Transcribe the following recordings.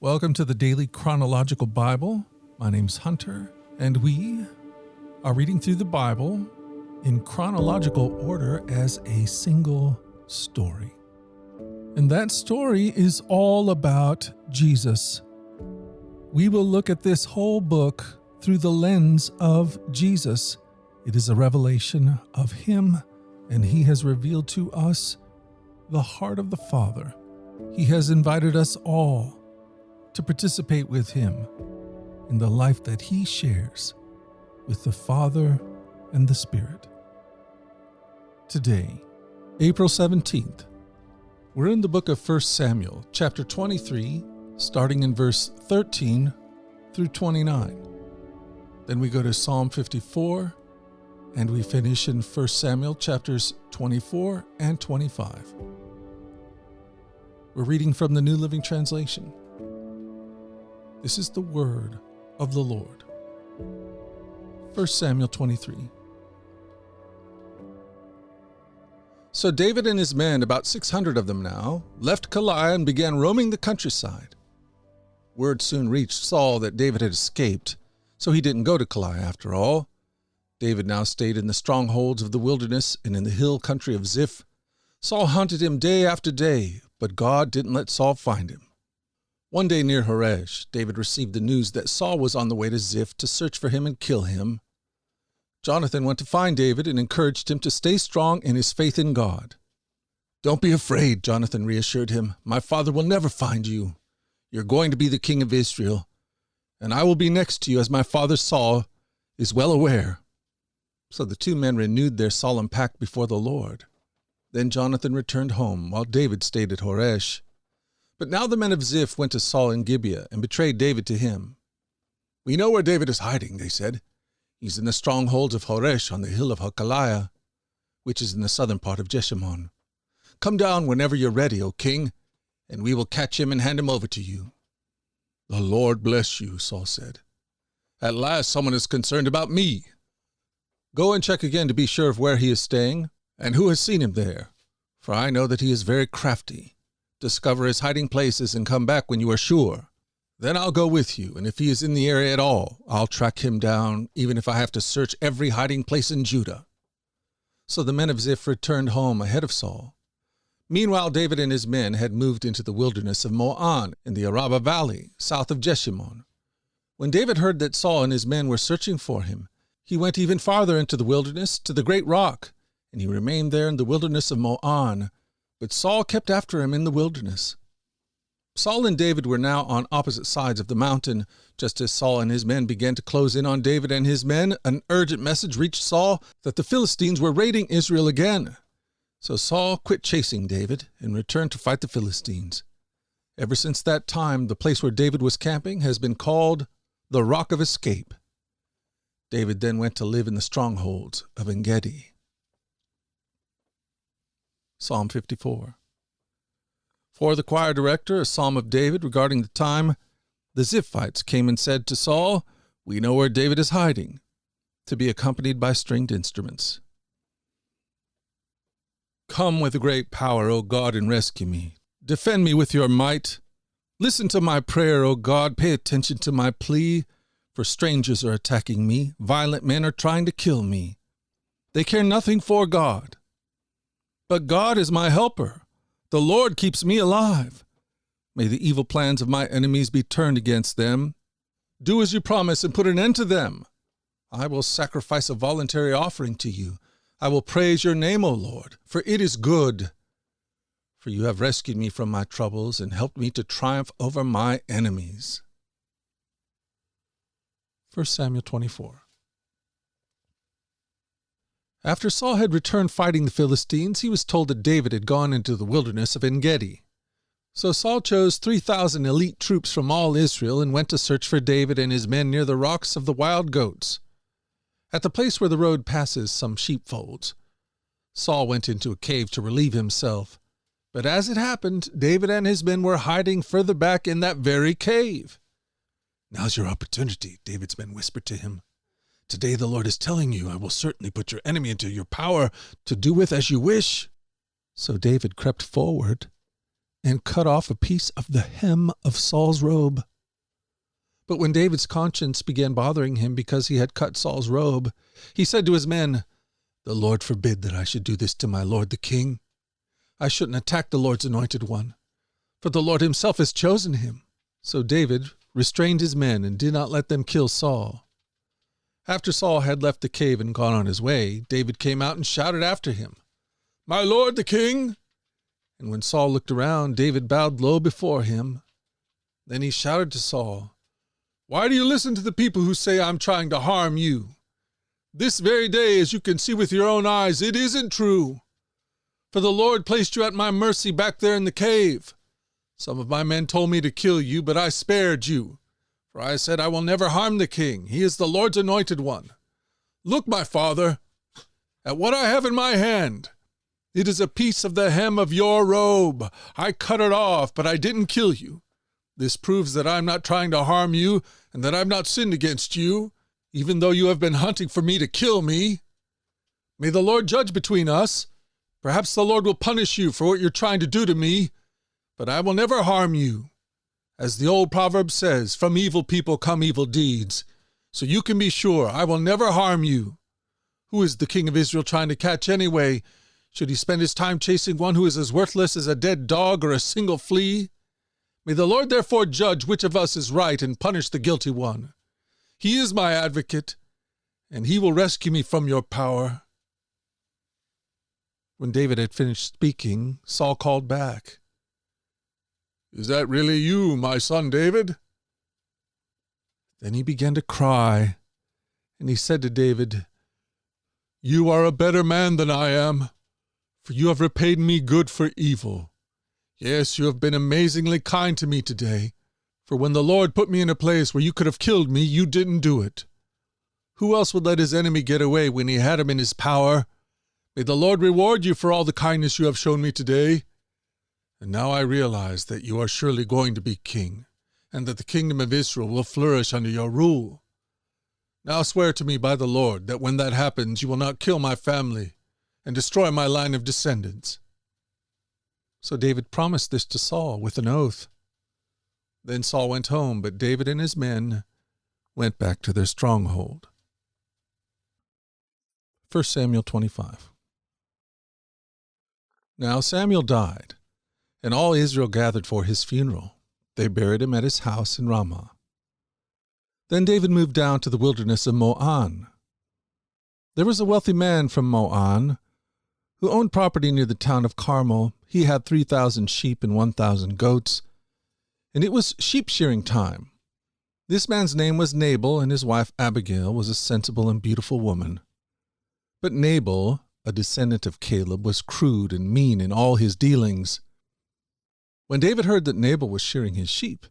Welcome to the Daily Chronological Bible. My name's Hunter, and we are reading through the Bible in chronological order as a single story. And that story is all about Jesus. We will look at this whole book through the lens of Jesus. It is a revelation of Him, and He has revealed to us the heart of the Father. He has invited us all to participate with Him in the life that He shares with the Father and the Spirit. Today, April 17th, we're in the book of 1 Samuel, chapter 23, starting in verse 13 through 29. Then we go to Psalm 54, and we finish in 1 Samuel chapters 24 and 25. We're reading from the New Living Translation. This is the word of the Lord. 1 Samuel 23. So David and his men, about 600 of them now, left Keilah and began roaming the countryside. Word soon reached Saul that David had escaped, so he didn't go to Keilah after all. David now stayed in the strongholds of the wilderness and in the hill country of Ziph. Saul hunted him day after day, but God didn't let Saul find him. One day near Horesh, David received the news that Saul was on the way to Ziph to search for him and kill him. Jonathan went to find David and encouraged him to stay strong in his faith in God. "Don't be afraid," Jonathan reassured him. "My father will never find you. You're going to be the king of Israel, and I will be next to you as my father Saul is well aware." So the two men renewed their solemn pact before the Lord. Then Jonathan returned home, while David stayed at Horesh. But now the men of Ziph went to Saul in Gibeah and betrayed David to him. "We know where David is hiding," they said. "He's in the strongholds of Horesh on the hill of Hakaliah, which is in the southern part of Jeshimon. Come down whenever you're ready, O king, and we will catch him and hand him over to you." "The Lord bless you," Saul said. "At last someone is concerned about me. Go and check again to be sure of where he is staying and who has seen him there, for I know that he is very crafty. Discover his hiding places and come back when you are sure. Then I'll go with you, and if he is in the area at all, I'll track him down, even if I have to search every hiding place in Judah." So the men of Ziph returned home ahead of Saul. Meanwhile, David and his men had moved into the wilderness of Moan in the Arabah Valley, south of Jeshimon. When David heard that Saul and his men were searching for him, he went even farther into the wilderness to the great rock, and he remained there in the wilderness of Moan. But Saul kept after him in the wilderness. Saul and David were now on opposite sides of the mountain. Just as Saul and his men began to close in on David and his men, an urgent message reached Saul that the Philistines were raiding Israel again. So Saul quit chasing David and returned to fight the Philistines. Ever since that time, the place where David was camping has been called the Rock of Escape. David then went to live in the strongholds of En-gedi. Psalm 54. For the choir director, a psalm of David regarding the time the Ziphites came and said to Saul, "We know where David is hiding," to be accompanied by stringed instruments. "Come with great power, O God, and rescue me. Defend me with your might. Listen to my prayer, O God. Pay attention to my plea, for strangers are attacking me. Violent men are trying to kill me. They care nothing for God. But God is my helper. The Lord keeps me alive. May the evil plans of my enemies be turned against them. Do as you promise and put an end to them. I will sacrifice a voluntary offering to you. I will praise your name, O Lord, for it is good. For you have rescued me from my troubles and helped me to triumph over my enemies." 1 Samuel 24. After Saul had returned fighting the Philistines, he was told that David had gone into the wilderness of En-gedi. So Saul chose 3,000 elite troops from all Israel and went to search for David and his men near the rocks of the wild goats, at the place where the road passes some sheepfolds. Saul went into a cave to relieve himself, but as it happened, David and his men were hiding further back in that very cave. "Now's your opportunity," David's men whispered to him. "Today the Lord is telling you, I will certainly put your enemy into your power to do with as you wish." So David crept forward and cut off a piece of the hem of Saul's robe. But when David's conscience began bothering him because he had cut Saul's robe, he said to his men, "The Lord forbid that I should do this to my lord the king. I shouldn't attack the Lord's anointed one, for the Lord himself has chosen him." So David restrained his men and did not let them kill Saul. After Saul had left the cave and gone on his way, David came out and shouted after him, "My lord the king!" And when Saul looked around, David bowed low before him. Then he shouted to Saul, "Why do you listen to the people who say I'm trying to harm you? This very day, as you can see with your own eyes, it isn't true. For the Lord placed you at my mercy back there in the cave. Some of my men told me to kill you, but I spared you. For I said, I will never harm the king. He is the Lord's anointed one. Look, my father, at what I have in my hand. It is a piece of the hem of your robe. I cut it off, but I didn't kill you. This proves that I'm not trying to harm you and that I've not sinned against you, even though you have been hunting for me to kill me. May the Lord judge between us. Perhaps the Lord will punish you for what you're trying to do to me, but I will never harm you. As the old proverb says, from evil people come evil deeds. So you can be sure I will never harm you. Who is the king of Israel trying to catch anyway? Should he spend his time chasing one who is as worthless as a dead dog or a single flea? May the Lord therefore judge which of us is right and punish the guilty one. He is my advocate, and he will rescue me from your power." When David had finished speaking, Saul called back, "Is that really you, my son David?" Then he began to cry, and he said to David, "You are a better man than I am, for you have repaid me good for evil. Yes, you have been amazingly kind to me today, for when the Lord put me in a place where you could have killed me, you didn't do it. Who else would let his enemy get away when he had him in his power? May the Lord reward you for all the kindness you have shown me today. And now I realize that you are surely going to be king, and that the kingdom of Israel will flourish under your rule. Now swear to me by the Lord that when that happens you will not kill my family and destroy my line of descendants." So David promised this to Saul with an oath. Then Saul went home, but David and his men went back to their stronghold. 1 Samuel 25. Now Samuel died, and all Israel gathered for his funeral. They buried him at his house in Ramah. Then David moved down to the wilderness of Moan. There was a wealthy man from Moan who owned property near the town of Carmel. He had 3,000 sheep and 1,000 goats, and it was sheep-shearing time. This man's name was Nabal, and his wife Abigail was a sensible and beautiful woman. But Nabal, a descendant of Caleb, was crude and mean in all his dealings. When David heard that Nabal was shearing his sheep,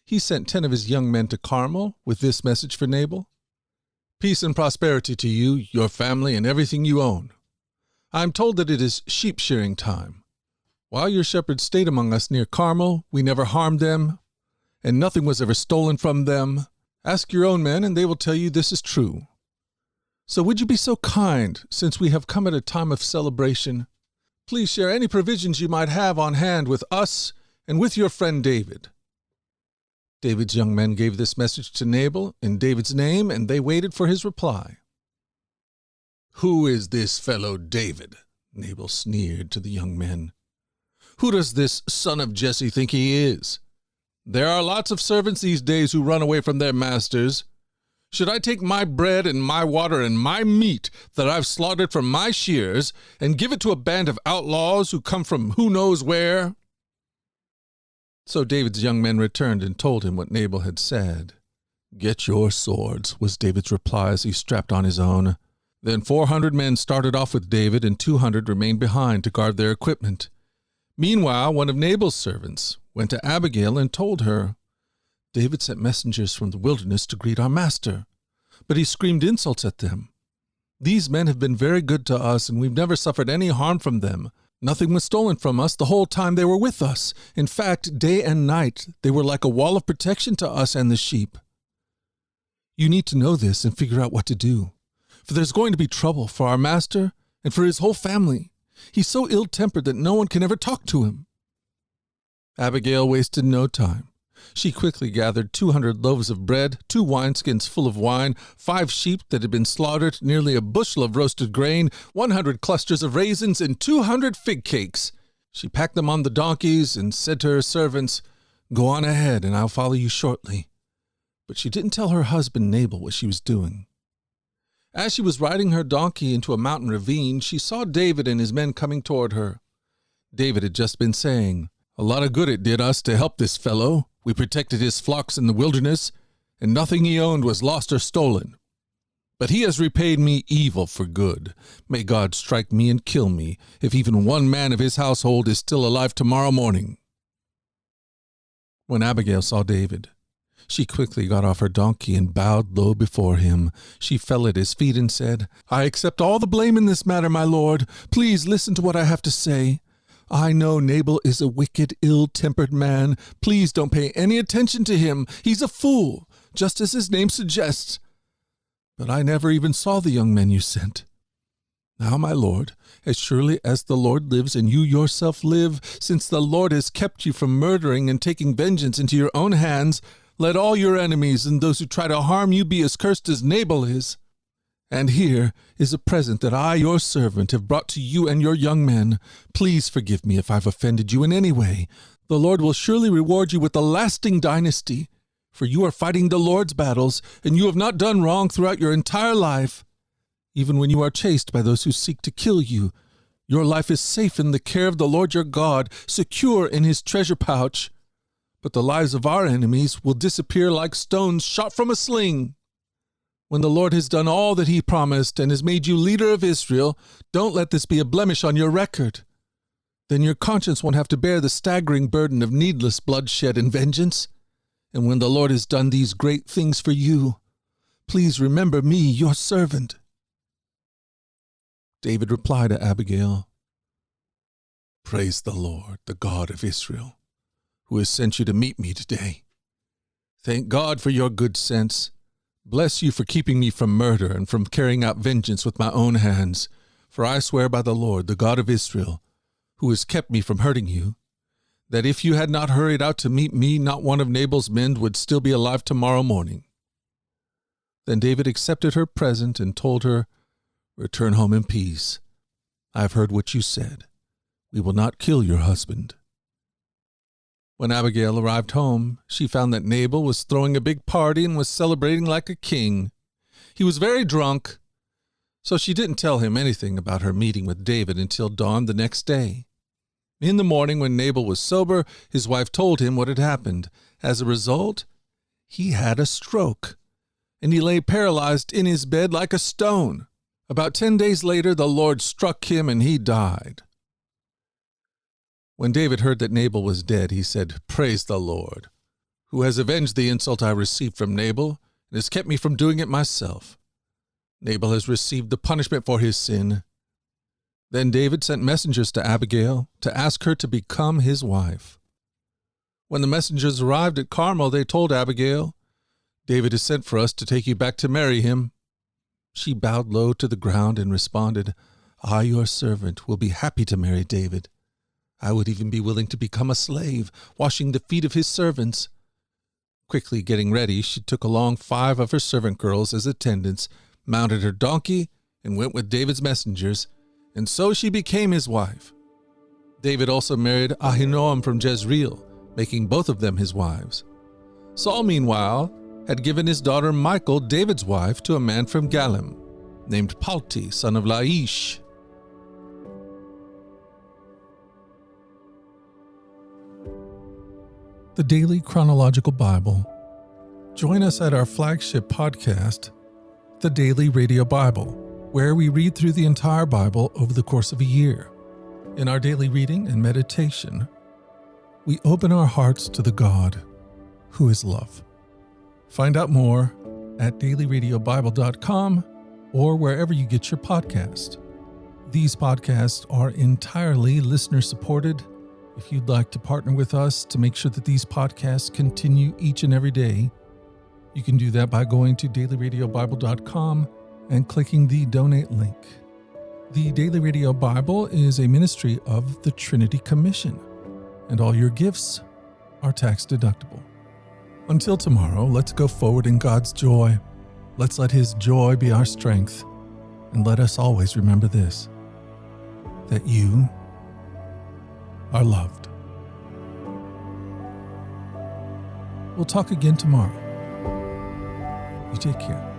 he sent 10 of his young men to Carmel with this message for Nabal: "Peace and prosperity to you, your family, and everything you own. I am told that it is sheep-shearing time. While your shepherds stayed among us near Carmel, we never harmed them, and nothing was ever stolen from them. Ask your own men, and they will tell you this is true. So would you be so kind, since we have come at a time of celebration, please share any provisions you might have on hand with us and with your friend David." David's young men gave this message to Nabal in David's name, and they waited for his reply. "Who is this fellow David?" Nabal sneered to the young men. "Who does this son of Jesse think he is? There are lots of servants these days who run away from their masters. Should I take my bread and my water and my meat that I've slaughtered from my shears and give it to a band of outlaws who come from who knows where?" So David's young men returned and told him what Nabal had said. "Get your swords," was David's reply as he strapped on his own. Then 400 men started off with David, and 200 remained behind to guard their equipment. Meanwhile, one of Nabal's servants went to Abigail and told her, "David sent messengers from the wilderness to greet our master, but he screamed insults at them. These men have been very good to us, and we've never suffered any harm from them. Nothing was stolen from us the whole time they were with us. In fact, day and night, they were like a wall of protection to us and the sheep. You need to know this and figure out what to do, for there's going to be trouble for our master and for his whole family. He's so ill-tempered that no one can ever talk to him." Abigail wasted no time. She quickly gathered 200 loaves of bread, 2 wineskins full of wine, 5 sheep that had been slaughtered, nearly a bushel of roasted grain, 100 clusters of raisins, and 200 fig cakes. She packed them on the donkeys and said to her servants, "Go on ahead, and I'll follow you shortly." But she didn't tell her husband Nabal what she was doing. As she was riding her donkey into a mountain ravine, she saw David and his men coming toward her. David had just been saying, "A lot of good it did us to help this fellow. We protected his flocks in the wilderness, and nothing he owned was lost or stolen. But he has repaid me evil for good. May God strike me and kill me, if even one man of his household is still alive tomorrow morning." When Abigail saw David, she quickly got off her donkey and bowed low before him. She fell at his feet and said, "I accept all the blame in this matter, my lord. Please listen to what I have to say. I know Nabal is a wicked, ill-tempered man. Please don't pay any attention to him. He's a fool, just as his name suggests. But I never even saw the young men you sent. Now, my lord, as surely as the Lord lives and you yourself live, since the Lord has kept you from murdering and taking vengeance into your own hands, let all your enemies and those who try to harm you be as cursed as Nabal is. And here is a present that I, your servant, have brought to you and your young men. Please forgive me if I've offended you in any way. The Lord will surely reward you with a lasting dynasty, for you are fighting the Lord's battles, and you have not done wrong throughout your entire life. Even when you are chased by those who seek to kill you, your life is safe in the care of the Lord your God, secure in his treasure pouch. But the lives of our enemies will disappear like stones shot from a sling. When the Lord has done all that he promised and has made you leader of Israel, don't let this be a blemish on your record. Then your conscience won't have to bear the staggering burden of needless bloodshed and vengeance. And when the Lord has done these great things for you, please remember me, your servant." David replied to Abigail, "Praise the Lord, the God of Israel, who has sent you to meet me today. Thank God for your good sense. Bless you for keeping me from murder and from carrying out vengeance with my own hands. For I swear by the Lord, the God of Israel, who has kept me from hurting you, that if you had not hurried out to meet me, not one of Nabal's men would still be alive tomorrow morning." Then David accepted her present and told her, "Return home in peace. I have heard what you said. We will not kill your husband." When Abigail arrived home, she found that Nabal was throwing a big party and was celebrating like a king. He was very drunk, so she didn't tell him anything about her meeting with David until dawn the next day. In the morning, when Nabal was sober, his wife told him what had happened. As a result, he had a stroke, and he lay paralyzed in his bed like a stone. About 10 days later, the Lord struck him and he died. When David heard that Nabal was dead, he said, "Praise the Lord, who has avenged the insult I received from Nabal and has kept me from doing it myself. Nabal has received the punishment for his sin." Then David sent messengers to Abigail to ask her to become his wife. When the messengers arrived at Carmel, they told Abigail, "David has sent for us to take you back to marry him." She bowed low to the ground and responded, "I, your servant, will be happy to marry David. I would even be willing to become a slave, washing the feet of his servants." Quickly getting ready, she took along 5 of her servant girls as attendants, mounted her donkey, and went with David's messengers, and so she became his wife. David also married Ahinoam from Jezreel, making both of them his wives. Saul, meanwhile, had given his daughter Michal, David's wife, to a man from Galim, named Palti, son of Laish. The Daily Chronological Bible. Join us at our flagship podcast, The Daily Radio Bible, where we read through the entire Bible over the course of a year. In our daily reading and meditation, we open our hearts to the God who is love. Find out more at dailyradiobible.com or wherever you get your podcast. These podcasts are entirely listener-supported. If you'd like to partner with us to make sure that these podcasts continue each and every day, you can do that by going to dailyradiobible.com and clicking the donate link. The Daily Radio Bible is a ministry of the Trinity Commission, and all your gifts are tax deductible. Until tomorrow, let's go forward in God's joy. Let's let His joy be our strength. And let us always remember this, that you are loved. We'll talk again tomorrow. You take care.